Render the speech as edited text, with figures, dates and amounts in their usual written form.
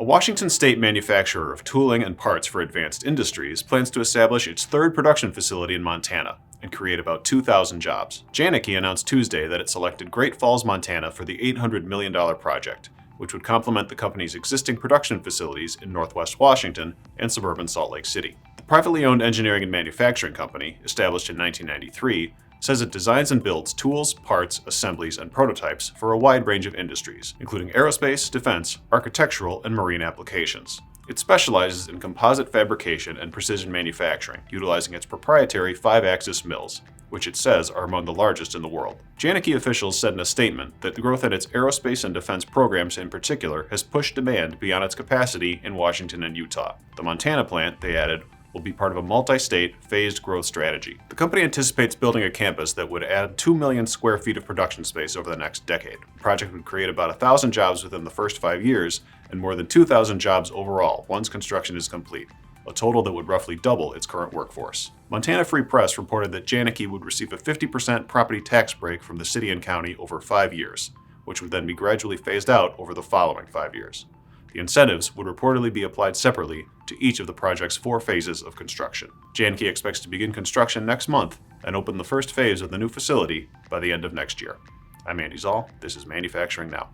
Washington state manufacturer of tooling and parts for advanced industries plans to establish its third production facility in Montana and create about 2,000 jobs. Janicki announced Tuesday that it selected Great Falls, Montana for the $800 million project, which would complement the company's existing production facilities in Northwest Washington and suburban Salt Lake City. The privately owned engineering and manufacturing company, established in 1993, says it designs and builds tools, parts, assemblies, and prototypes for a wide range of industries, including aerospace, defense, architectural, and marine applications. It specializes in composite fabrication and precision manufacturing, utilizing its proprietary 5-axis mills, which it says are among the largest in the world. Janicki officials said in a statement that the growth at its aerospace and defense programs in particular has pushed demand beyond its capacity in Washington and Utah. The Montana plant, they added, will be part of a multi-state, phased growth strategy. The company anticipates building a campus that would add 2 million square feet of production space over the next decade. The project would create about 1,000 jobs within the first 5 years and more than 2,000 jobs overall once construction is complete, a total that would roughly double its current workforce. Montana Free Press reported that Janicki would receive a 50% property tax break from the city and county over 5 years, which would then be gradually phased out over the following 5 years. The incentives would reportedly be applied separately to each of the project's 4 phases of construction. Janicki expects to begin construction next month and open the first phase of the new facility by the end of next year. I'm Andy Zoll. This is Manufacturing Now.